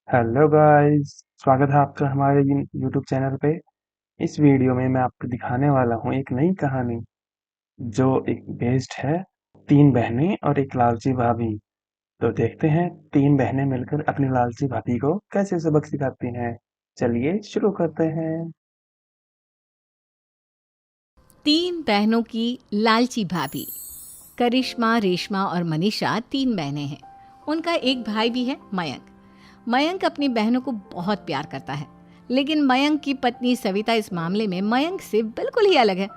Hello guys, स्वागत है आपका हमारे यूट्यूब चैनल पे। इस वीडियो में मैं आपको दिखाने वाला हूँ एक नई कहानी जो एक बेस्ड है तीन बहनें और एक लालची भाभी। तो देखते हैं तीन बहनें मिलकर अपनी लालची भाभी को कैसे सबक सिखाती हैं। चलिए शुरू करते हैं। तीन बहनों की लालची भाभी। करिश्मा, रेशमा और मनीषा तीन बहनें हैं। उनका एक भाई भी है, मयंक। मयंक अपनी बहनों को बहुत प्यार करता है, लेकिन मयंक की पत्नी सविता इस मामले में मयंक से बिल्कुल ही अलग है।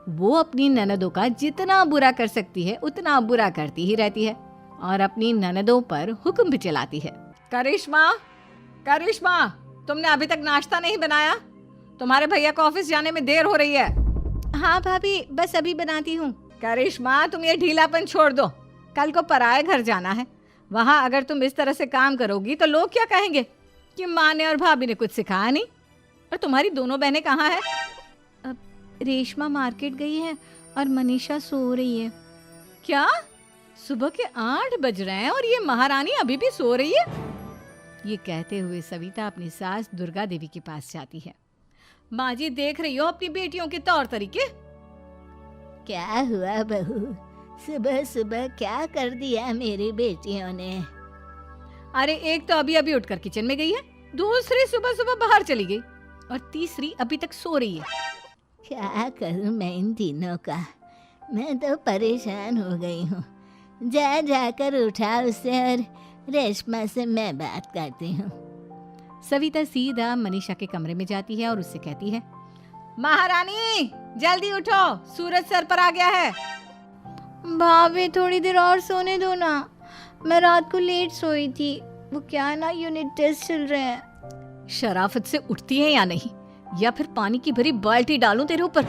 वो अपनी ननदों का जितना बुरा कर सकती है उतना बुरा करती ही रहती है और अपनी ननदों पर हुक्म भी चलाती है। करिश्मा, करिश्मा, तुमने अभी तक नाश्ता नहीं बनाया? तुम्हारे भैया को ऑफिस जाने में देर हो रही है। हाँ भाभी, बस अभी बनाती हूँ। करिश्मा, तुम ये ढीलापन छोड़ दो। कल को पराए घर जाना है। वहाँ अगर तुम इस तरह से काम करोगी तो लोग क्या कहेंगे कि माँ ने और भाभी ने कुछ सिखाया नहीं। और तुम्हारी दोनों बहनें कहाँ हैं? अब रेशमा मार्केट गई है और मनीषा सो रही है। क्या? सुबह के 8 बज रहे हैं और ये महारानी अभी भी सो रही है? ये कहते हुए सविता अपनी सास दुर्गा देवी के पास जाती है। माँ जी, देख रही हो अपनी बेटियों के तौर तरीके? क्या हुआ बहू? सुबह सुबह क्या कर दिया मेरी बेटियों ने? अरे एक तो अभी अभी उठकर किचन में गई है, दूसरी सुबह सुबह बाहर चली गई और तीसरी अभी तक सो रही है। क्या करूं मैं इन तीनों का? मैं तो परेशान हो गई हूँ। जा जाकर उठा उसे और रेशमा से मैं बात करती हूँ। सविता सीधा मनीषा के कमरे में जाती है और उससे कहती है, महारानी जल्दी उठो, सूरज सर पर आ गया है। भाभी थोड़ी देर और सोने दो ना, मैं रात को लेट सोई थी। वो क्या है ना, यूनिट टेस्ट चल रहे हैं। शराफत से उठती है या नहीं, या फिर पानी की भरी बाल्टी डालूं तेरे ऊपर?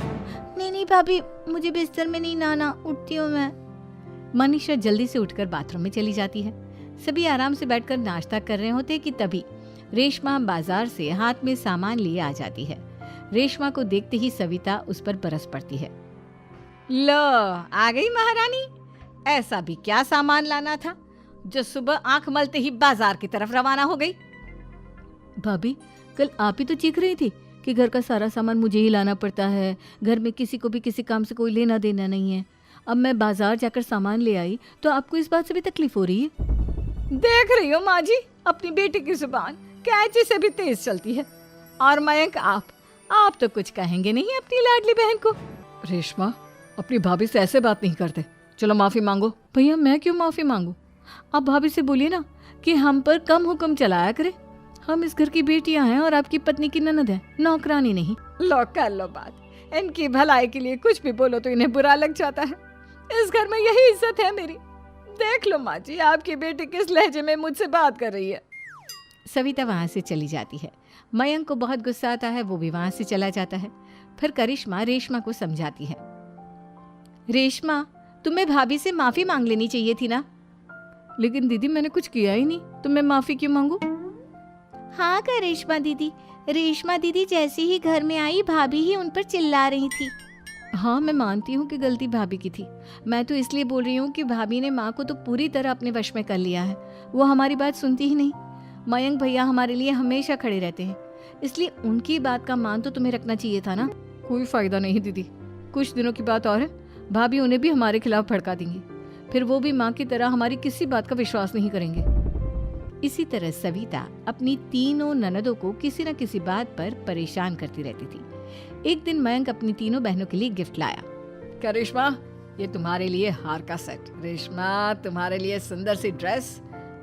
नहीं नहीं भाभी, मुझे बिस्तर में नहीं नहाना, उठती हूँ मैं। मनीषा जल्दी से उठकर बाथरूम में चली जाती है। सभी आराम से बैठकर नाश्ता कर रहे होते कि तभी रेशमा बाजार से हाथ में सामान लिए आ जाती है। रेशमा को देखते ही सविता उस पर बरस पड़ती है। लो, आ गई महारानी। ऐसा भी क्या सामान लाना था जो सुबह आंख मलते ही बाजार की तरफ रवाना हो गई? भाभी, कल आप ही तो चीख रही थी कि घर का सारा सामान मुझे ही लाना पड़ता है, घर में किसी को भी किसी काम से कोई लेना देना नहीं है। अब मैं बाजार जाकर सामान ले आई तो आपको इस बात से भी तकलीफ हो रही है? देख रही हो माँ जी, अपनी बेटी की जुबान कैंची से भी तेज चलती है। और मयंक, आप तो कुछ कहेंगे नहीं अपनी लाडली बहन को। रेशमा, अपनी भाभी से ऐसे बात नहीं करते। चलो माफी मांगो। भैया, मैं क्यों माफी मांगू? आप भाभी से बोलिए ना कि हम पर कम हुक्म चलाया करे। हम इस घर की बेटियां हैं और आपकी पत्नी की ननद है, नौकरानी नहीं। लो कर लो बात। इनकी भलाई के लिए कुछ भी बोलो तो इन्हें बुरा लग जाता है। इस घर में यही इज्जत है मेरी। देख लो माँ जी, आपकी बेटी किस लहजे में मुझसे बात कर रही है। सविता वहां से चली जाती है। मयंक को बहुत गुस्सा आता है, वो भी वहां से चला जाता है। फिर करिश्मा रेशमा को समझाती है, रेशमा, तुम्हें भाभी से माफी मांग लेनी चाहिए थी ना। लेकिन दीदी, मैंने कुछ किया ही नहीं, तो मैं माफी क्यों मांगू? हाँ करिश्मा दीदी, रेशमा दीदी जैसे ही घर में आई भाभी ही उन पर चिल्ला रही थी। हाँ, मैं मानती हूँ कि गलती भाभी की थी। मैं तो इसलिए बोल रही हूँ कि भाभी ने माँ को तो पूरी तरह अपने वश में कर लिया है। वो हमारी बात सुनती ही नहीं। मयंक भैया हमारे लिए हमेशा खड़े रहते हैं, इसलिए उनकी बात का मान तो तुम्हें रखना चाहिए था ना। कोई फायदा नहीं दीदी, कुछ दिनों की बात और है, भाभी उन्हें भी हमारे खिलाफ भड़का देंगी। फिर वो भी माँ की तरह हमारी किसी बात का विश्वास नहीं करेंगे। इसी तरह सविता अपनी तीनों ननदों को किसी न किसी बात पर परेशान करती रहती थी। एक दिन मयंक अपनी तीनों बहनों के लिए गिफ्ट लाया। करिश्मा, ये तुम्हारे लिए हार का सेट। रेशमा, तुम्हारे लिए सुंदर सी ड्रेस।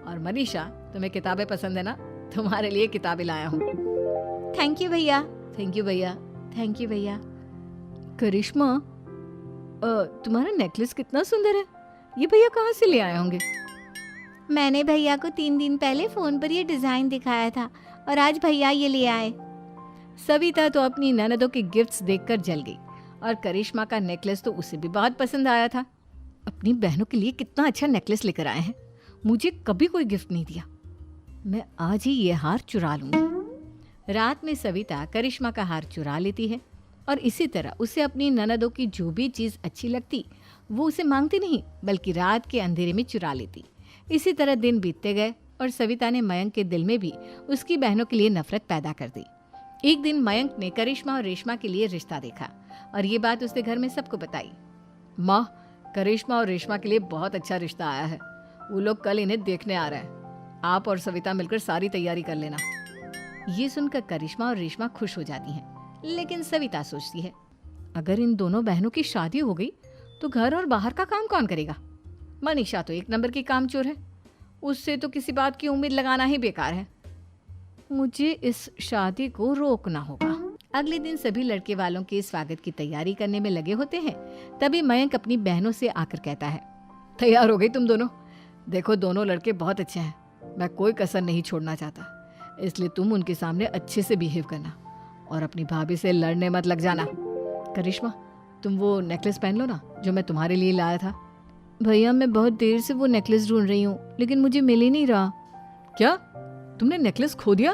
और मनीषा, तुम्हें किताबें पसंद है ना, तुम्हारे लिए किताबें लाया हूँ। थैंक यू भैया। थैंक यू भैया। थैंक यू भैया। करिश्मा, तुम्हारा नेकलेस कितना सुंदर है, ये भैया कहाँ से ले आए होंगे? मैंने भैया को 3 दिन पहले फोन पर ये डिजाइन दिखाया था और आज भैया ये ले आए। सविता तो अपनी ननदों के गिफ्ट्स देखकर जल गई और करिश्मा का नेकलेस तो उसे भी बहुत पसंद आया था। अपनी बहनों के लिए कितना अच्छा नेकलेस लेकर आए हैं, मुझे कभी कोई गिफ्ट नहीं दिया। मैं आज ही ये हार चुरा लूंगी। रात में सविता करिश्मा का हार चुरा लेती है और इसी तरह उसे अपनी ननदों की जो भी चीज़ अच्छी लगती वो उसे मांगती नहीं, बल्कि रात के अंधेरे में चुरा लेती। इसी तरह दिन बीतते गए और सविता ने मयंक के दिल में भी उसकी बहनों के लिए नफरत पैदा कर दी। एक दिन मयंक ने करिश्मा और रेशमा के लिए रिश्ता देखा और ये बात उसने घर में सबको बताई। माँ, करिश्मा और रेशमा के लिए बहुत अच्छा रिश्ता आया है। वो लोग कल इन्हें देखने आ रहे हैं। आप और सविता मिलकर सारी तैयारी कर लेना। ये सुनकर करिश्मा और रेशमा खुश हो जाती हैं, लेकिन सविता सोचती है, अगर इन दोनों बहनों की शादी हो गई तो घर और बाहर का काम कौन करेगा? मनीषा तो एक नंबर की कामचोर है, उससे तो किसी बात की उम्मीद लगाना ही बेकार है। मुझे इस शादी को रोकना होगा। अगले दिन सभी लड़के वालों के स्वागत की तैयारी करने में लगे होते हैं। तभी मयंक अपनी बहनों से आकर कहता है, तैयार हो गई तुम दोनों? देखो, दोनों लड़के बहुत अच्छे हैं। मैं कोई कसर नहीं छोड़ना चाहता, इसलिए तुम उनके सामने अच्छे से बिहेव करना और अपनी भाभी से लड़ने मत लग जाना। करिश्मा, तुम वो नेकलेस पहन लो ना, जो मैं तुम्हारे लिए लाया था। भैया, मैं बहुत देर से वो नेकलेस ढूंढ रही हूँ, लेकिन मुझे मिल ही नहीं रहा। क्या? तुमने नेकलेस खो दिया?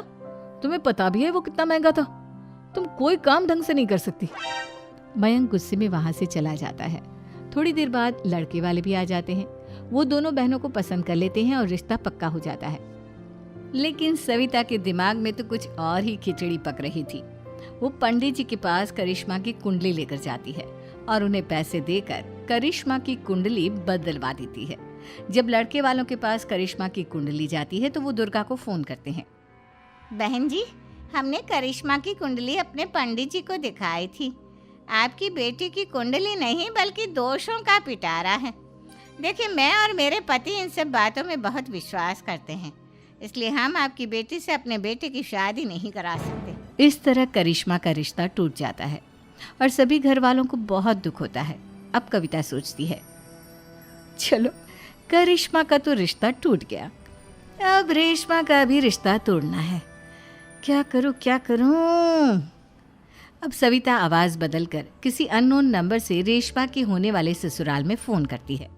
तुम्हें पता भी है वो कितना महंगा था? तुम कोई काम ढंग से नहीं कर सकती। मयंक गुस्से में वहां से चला जाता है। थोड़ी देर बाद लड़के वाले भी आ जाते हैं। वो दोनों बहनों को पसंद कर लेते हैं और रिश्ता पक्का हो जाता है। लेकिन सविता के दिमाग में तो कुछ और ही खिचड़ी पक रही थी। वो पंडित जी के पास करिश्मा की कुंडली लेकर जाती है और उन्हें पैसे देकर करिश्मा की कुंडली बदलवा देती है। जब लड़के वालों के पास करिश्मा की कुंडली जाती है तो वो दुर्गा को फोन करते हैं। बहन जी, हमने करिश्मा की कुंडली अपने पंडित जी को दिखाई थी। आपकी बेटी की कुंडली नहीं बल्कि दोषों का पिटारा है। देखिए, मैं और मेरे पति इन सब बातों में बहुत विश्वास करते हैं, इसलिए हम आपकी बेटी से अपने बेटे की शादी नहीं करा सकते। इस तरह करिश्मा का रिश्ता टूट जाता है और सभी घर वालों को बहुत दुख होता है। अब कविता सोचती है, चलो, करिश्मा का तो रिश्ता टूट गया, अब रेशमा का भी रिश्ता तोड़ना है। क्या करूं, क्या करूं? अब सविता आवाज बदलकर किसी अननोन नंबर से रेशमा के होने वाले ससुराल में फोन करती है।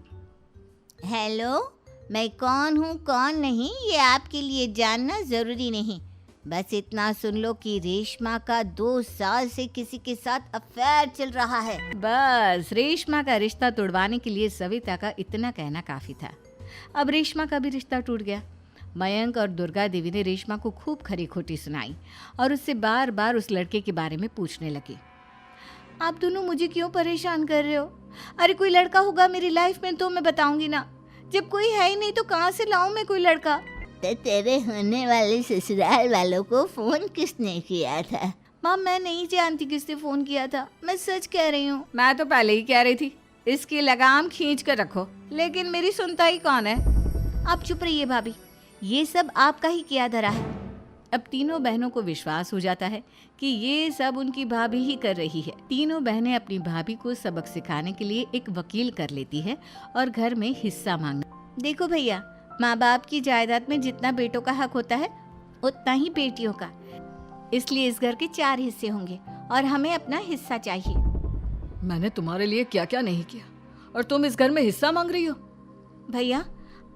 हेलो, मैं कौन हूँ कौन नहीं ये आपके लिए जानना ज़रूरी नहीं। बस इतना सुन लो कि रेशमा का 2 साल से किसी के साथ अफेयर चल रहा है। बस रेशमा का रिश्ता तोड़वाने के लिए सविता का इतना कहना काफी था। अब रेशमा का भी रिश्ता टूट गया। मयंक और दुर्गा देवी ने रेशमा को खूब खरी खोटी सुनाई और उससे बार बार उस लड़के के बारे में पूछने लगे। आप दोनों मुझे क्यों परेशान कर रहे हो? अरे कोई लड़का होगा मेरी लाइफ में तो मैं बताऊंगी ना। जब कोई है ही नहीं तो कहाँ से लाऊं मैं कोई लड़का? तो तेरे होने वाले ससुराल वालों को फोन किसने किया था? माँ, मैं नहीं जानती किसने फोन किया था, मैं सच कह रही हूँ। मैं तो पहले ही कह रही थी, इसकी लगाम खींच कर रखो, लेकिन मेरी सुनता ही कौन है? आप चुप रहिए भाभी, ये सब आपका ही किया धरा है। अब तीनों बहनों को विश्वास हो जाता है कि ये सब उनकी भाभी ही कर रही है। तीनों बहनें अपनी भाभी को सबक सिखाने के लिए एक वकील कर लेती है और घर में हिस्सा मांगना। देखो भैया, माँ बाप की जायदाद में जितना बेटों का हक होता है उतना ही बेटियों का, इसलिए इस घर के 4 हिस्से होंगे और हमें अपना हिस्सा चाहिए। मैंने तुम्हारे लिए क्या क्या नहीं किया और तुम इस घर में हिस्सा मांग रही हो? भैया,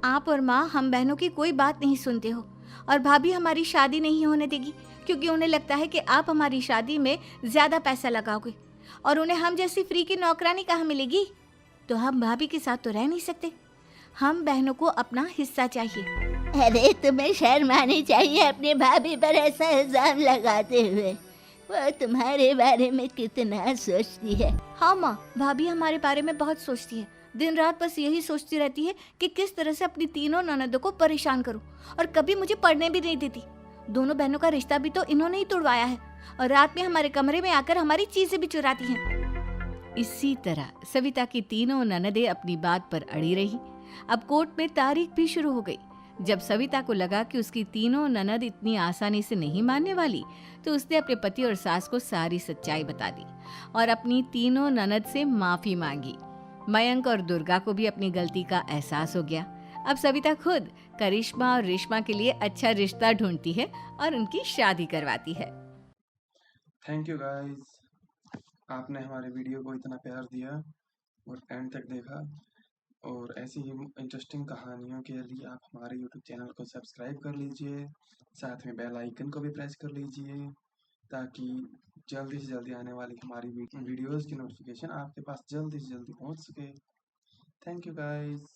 आप और माँ हम बहनों की कोई बात नहीं सुनते हो और भाभी हमारी शादी नहीं होने देगी क्योंकि उन्हें लगता है कि आप हमारी शादी में ज़्यादा पैसा लगाओगे और उन्हें हम जैसी फ्री की नौकरानी कहाँ मिलेगी। तो हम भाभी के साथ तो रह नहीं सकते, हम बहनों को अपना हिस्सा चाहिए। अरे तुम्हें शर्म आनी चाहिए अपने भाभी पर ऐसा इल्जाम लगाते हुए। वो तुम्हारे बारे में कितना सोचती है। हाँ माँ, भाभी हमारे बारे में बहुत सोचती है। दिन रात बस यही सोचती रहती है कि किस तरह से अपनी तीनों ननदों को परेशान करूं और कभी मुझे पढ़ने भी नहीं देती। दोनों बहनों का रिश्ता भी तो इन्होंने ही तोड़वाया है और रात में हमारे कमरे में आकर हमारी चीजें भी चुराती हैं। इसी तरह सविता की तीनों ननदें अपनी बात पर अड़ी रही। अब कोर्ट में तारीख भी शुरू हो गई। जब सविता को लगा कि उसकी तीनों ननद इतनी आसानी से नहीं मानने वाली, तो उसने अपने पति और सास को सारी सच्चाई बता दी और अपनी तीनों ननद से माफी मांगी। मयंक और दुर्गा को भी अपनी गलती का एहसास हो गया। अब सविता खुद करिश्मा और रेशमा के लिए अच्छा रिश्ता ढूंढती है और उनकी शादी करवाती है। थैंक यू गाइस, आपने हमारे वीडियो को इतना प्यार दिया और एंड तक देखा। और ऐसी ही इंटरेस्टिंग कहानियों के लिए आप हमारे यूट्यूब चैनल को सब्सक्राइब कर लीजिए, साथ में बेल आइकन को भी प्रेस कर लीजिए ताकि जल्दी से जल्दी आने वाली हमारी वीडियोस की नोटिफिकेशन आपके पास जल्दी से जल्दी पहुंच सके। Thank you guys.